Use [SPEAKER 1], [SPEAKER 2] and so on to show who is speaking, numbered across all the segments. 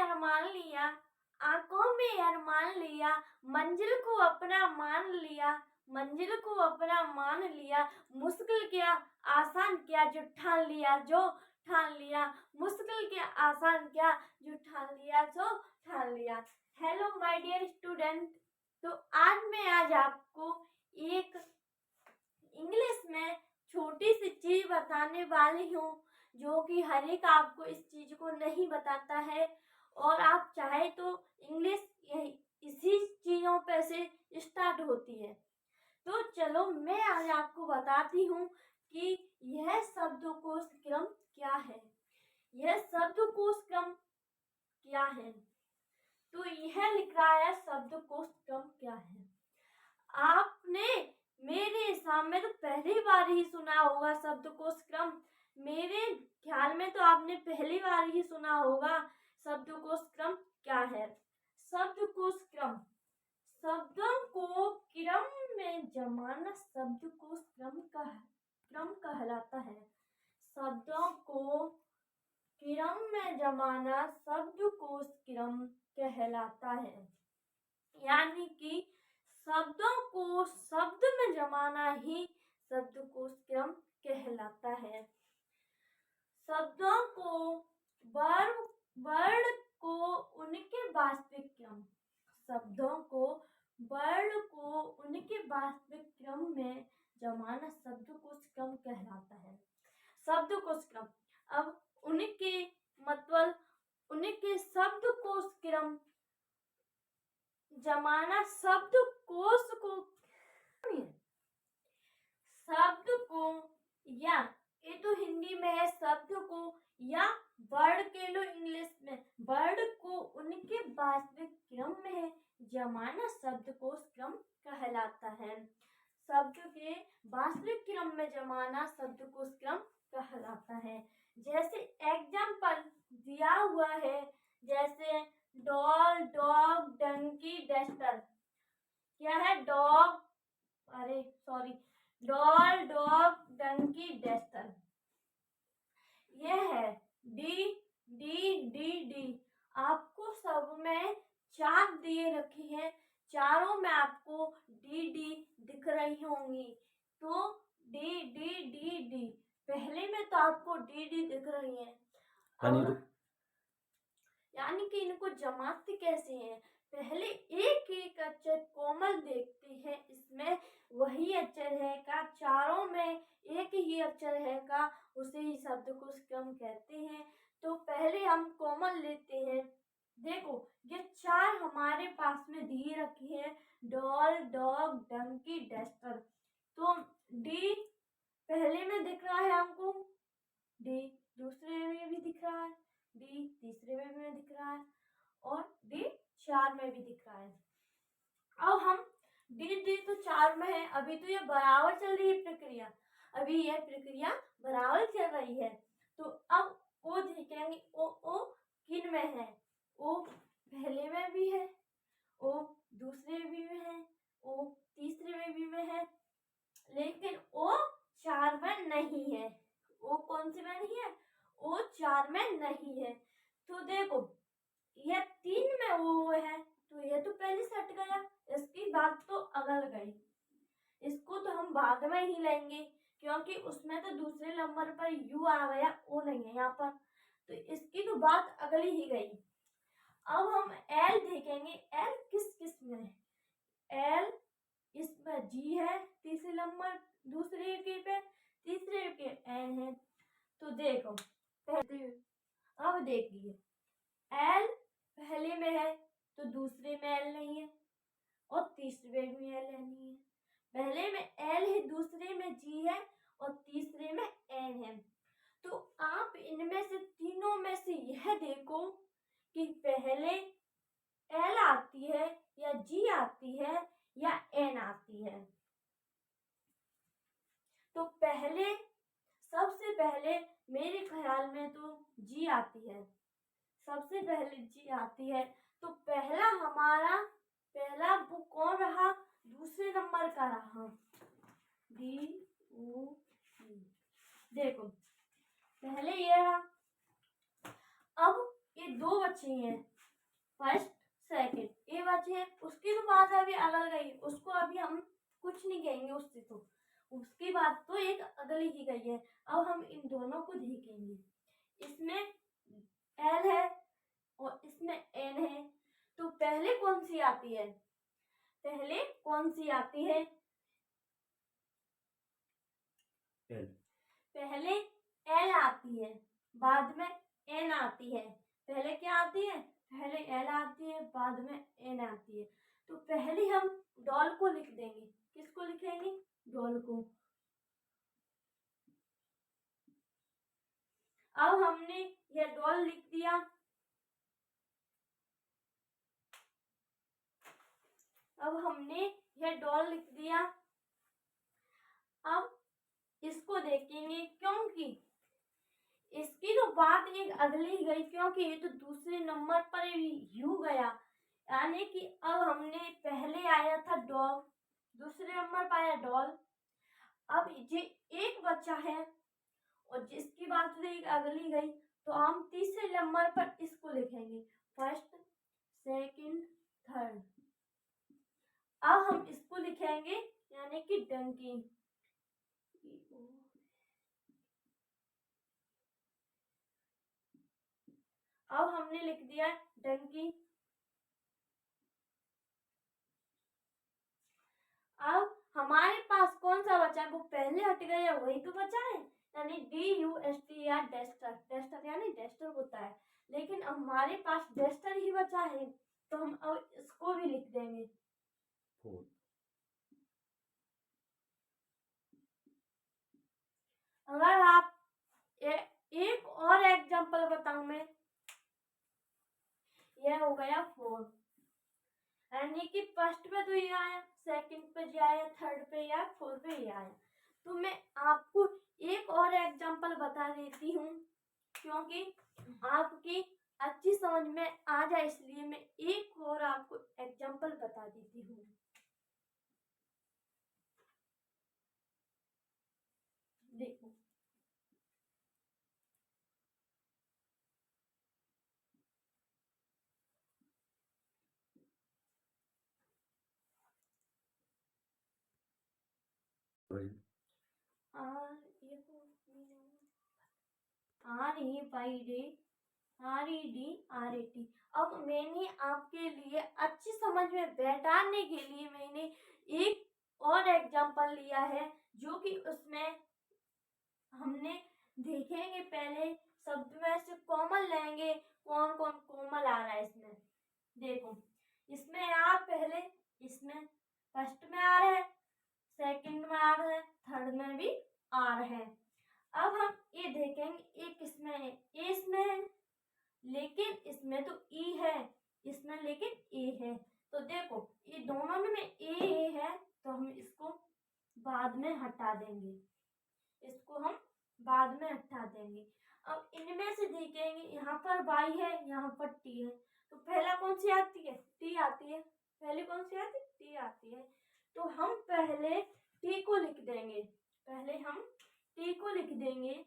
[SPEAKER 1] अरमान लिया, आंखों में अरमान लिया, मंजिल को अपना मान लिया, मंजिल को अपना मान लिया, मुश्किल क्या आसान क्या जो ठान लिया, जो ठान लिया, मुश्किल क्या आसान क्या जो ठान लिया, जो ठान लिया। हेलो माय डियर स्टूडेंट, तो आज आपको एक इंग्लिश में छोटी सी चीज बताने वाली हूँ जो कि हर एक आपको इस चीज को नहीं बताता है, और आप चाहे तो इंग्लिश इसी चीजों पे से स्टार्ट होती है। तो चलो मैं आज आपको बताती हूँ कि यह शब्दकोश क्रम क्या है, यह शब्दकोश क्रम क्या है। तो यह लिख रहा है शब्दकोश क्रम क्या है। आपने मेरे हिसाब में तो पहली बार ही सुना होगा शब्दकोश क्रम। मेरे ख्याल में तो आपने पहली बार ही सुना होगा शब्दकोश क्रम क्या है। शब्दकोश क्रम, शब्दों को क्रम में जमाना शब्दकोश क्रम कहलाता है। शब्दों को क्रम में जमाना शब्दकोश क्रम कहलाता है। यानी कि शब्दों को शब्द में जमाना ही शब्दकोश क्रम कहलाता है। शब्दों को वर्ण को उनके वास्तविक क्रम, शब्दों को वर्ण को उनके वास्तविक क्रम में जमाना शब्दकोश क्रम कहलाता है। शब्दकोश क्रम, अब उनके मतलब उनके शब्दकोश क्रम जमाना शब्दकोश को, शब्द को, या ये तो हिंदी में है शब्द को, या वर्ड के लो इंग्लिश में, वर्ड को उनके वास्तविक क्रम में जमाना शब्दकोश क्रम कहलाता है। शब्द के वास्तविक क्रम में जमाना शब्दकोश क्रम कहलाता है। जैसे एग्जाम्पल दिया हुआ है, जैसे डॉल, डॉग, डंकी, डस्टर। क्या है? Dog, doll, dog, donkey, duster. यह है डी डी डी डी। आपको सब में 4 दिए रखे हैं, चारों में आपको डी डी दिख रही होंगी। तो डी डी डी डी, पहले में तो आपको डी डी दिख रही है, यानी कि इनको जमाते कैसे हैं। पहले एक एक अक्षर कोमल देखते हैं, इसमें वही अक्षर है का, चारों में एक ही अक्षर है का, उसे ही शब्दकोश क्रम कहते हैं। तो पहले हम कोमल लेते हैं। देखो ये 4 हमारे पास में दिए रखे हैं, डॉल, डॉग, डंकी, डस्टर। तो डी पहले में दिख रहा है हमको, डी दूसरे में भी दिख रहा है, डी तीसरे में भी दिख रहा है, और डी 4 में भी दिख रहा है। अब हम डी तो 4 में है, अभी तो ये बराबर चल रही है प्रक्रिया, अभी यह प्रक्रिया बराबर चल रही है। तो अब ओ देखेंगे, ओ किन में है, ओ पहले में भी है, ओ दूसरे में है, ओ तीसरे में है, लेकिन ओ 4 में नहीं है। ओ कौन से में नहीं है? ओ 4 में नहीं है। तो देखो यह 3 में ओ है, तो यह तो पहले से हट गया, इसकी बात तो अगल गई। इसको तो हम बाद में ही लेंगे, क्योंकि उसमें तो दूसरे नंबर पर यू आ गया, ओ नहीं है यहाँ पर, तो इसकी तो बात अगली ही गई। अब हम एल देखेंगे, एल किस किस में है। एल इसमें जी है तीसरे नंबर, दूसरे के पे, तीसरे के एन है। तो देखो अब देखिए, एल पहले में है तो दूसरे में एल नहीं है, और तीसरे में एल नहीं है। पहले में एल है, दूसरे में जी है, और तीसरे में एन है। तो आप इनमें से तीनों में से यह देखो कि पहले एल आती है, या जी आती है, या एन आती है। तो पहले सबसे पहले मेरे ख्याल में तो जी आती है, सबसे पहले जी आती है। तो पहला वो कौन रहा? दूसरे नंबर का रहा, डी ओ सी। देखो पहले ये रहा। अब ये 2 बचे हैं, फर्स्ट सेकंड ये बचे। उसकी तो बात अभी अलग गई, उसको अभी हम कुछ नहीं कहेंगे उससे, तो उसकी बात तो एक अगली ही गई है। अब हम इन दोनों को देखेंगे, इसमें एल है और इसमें एन है, तो पहले कौन सी आती है? पहले कौन सी आती है? एल। पहले एल आती है, बाद में एन आती है। पहले क्या आती है? पहले एल आती है, बाद में एन आती है। तो पहले हम डॉल को लिख देंगे। किसको लिखेंगे? डॉल को। अब हमने यह डॉल लिख दिया। अब हमने यह डॉल लिख दिया। अब इसको देखेंगे, क्योंकि इसकी तो बात एक अगली गई, क्योंकि ये तो दूसरे नंबर पर यू गया, यानी कि अब हमने पहले आया था डॉग, दूसरे नंबर पर आया डॉल। अब ये एक बच्चा है और जिसकी बात तो एक अगली गई, तो हम तीसरे नंबर पर इसको लिखेंगे, फर्स्ट सेकंड थर्ड। अब हम इसको लिखेंगे यानी कि डंकी। अब हमने लिख दिया डंकी। अब हमारे पास कौन सा बचा है? वो पहले हट गया, वही तो बचा है, यानी DUST या डेस्टर। डेस्टर यानी डेस्टर होता है, लेकिन हमारे पास डेस्टर ही बचा है, तो हम अब इसको भी लिख देंगे। अगर आप एक और एग्जांपल बताऊं मैं, यह हो गया 4, यानी कि फर्स्ट पे तो ये आया, सेकंड पे ये आया, थर्ड पे या फोर्थ पे ये आया। तो मैं आपको एक और एग्जांपल बता देती हूँ, क्योंकि आपकी अच्छी समझ में आ जाए, इसलिए मैं एक और आपको एग्जांपल बता देती हूँ। देखो, RED अब मैंने आपके लिए अच्छी समझ में बैठाने के लिए मैंने एक और एग्जांपल लिया है, जो कि उसमें हमने देखेंगे, पहले शब्द में से कॉमन लेंगे, कौन कौन कॉमन आ रहा है इसमें। देखो, इसमें यार पहले इसमें फर्स्ट में आ रहे हैं, सेकंड में आ रहे हैं, थर्ड में भी आ रहे हैं। अब हम ये देखेंगे, एक इसमें है, ए इसमें है, लेकिन इसमें तो ई है, इसमें लेकिन ए है। तो देखो, ये दोनों में ए है, तो हम इसको बाद में हटा देंगे, इसको हम बाद में हटा देंगे। अब इनमें से देखेंगे, यहाँ पर वाई है, यहाँ पर टी है, तो पहला कौन सी आती है? टी आती है। पहले कौन सी आती है? टी आती है। तो हम पहले टी को लिख देंगे, पहले हम टी को लिख देंगे।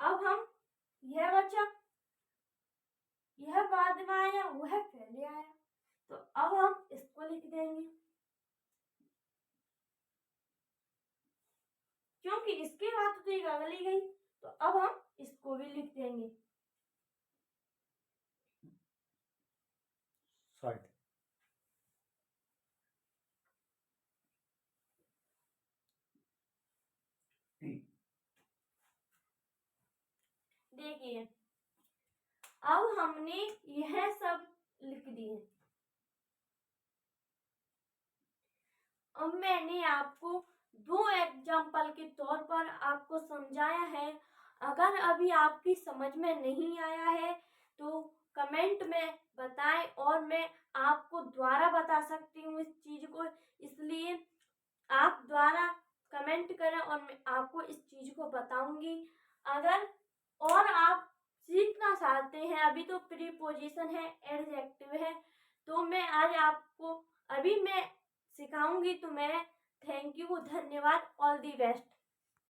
[SPEAKER 1] अब हम यह बचा, यह बाद में आया, वह पहले आया, तो अब हम इसको लिख देंगे, क्योंकि इसके बाद तो एक अगली गई, तो अब हम इसको भी लिख देंगे। देखिए, अब हमने यह सब लिख दिए। अब मैंने आपको 2 एग्जाम्पल के तौर पर आपको समझाया है। अगर अभी आपकी समझ में नहीं आया है तो कमेंट में बताएं, और मैं आपको दोबारा बता सकती हूँ इस चीज़ को, इसलिए आप द्वारा कमेंट करें और मैं आपको इस चीज़ को बताऊंगी। अगर और आप सीखना चाहते हैं, अभी तो प्रीपोजिशन है, एडजेक्टिव है, तो मैं आज आपको अभी मैं सिखाऊंगी, तो मैं थैंक यू, धन्यवाद, ऑल दी बेस्ट।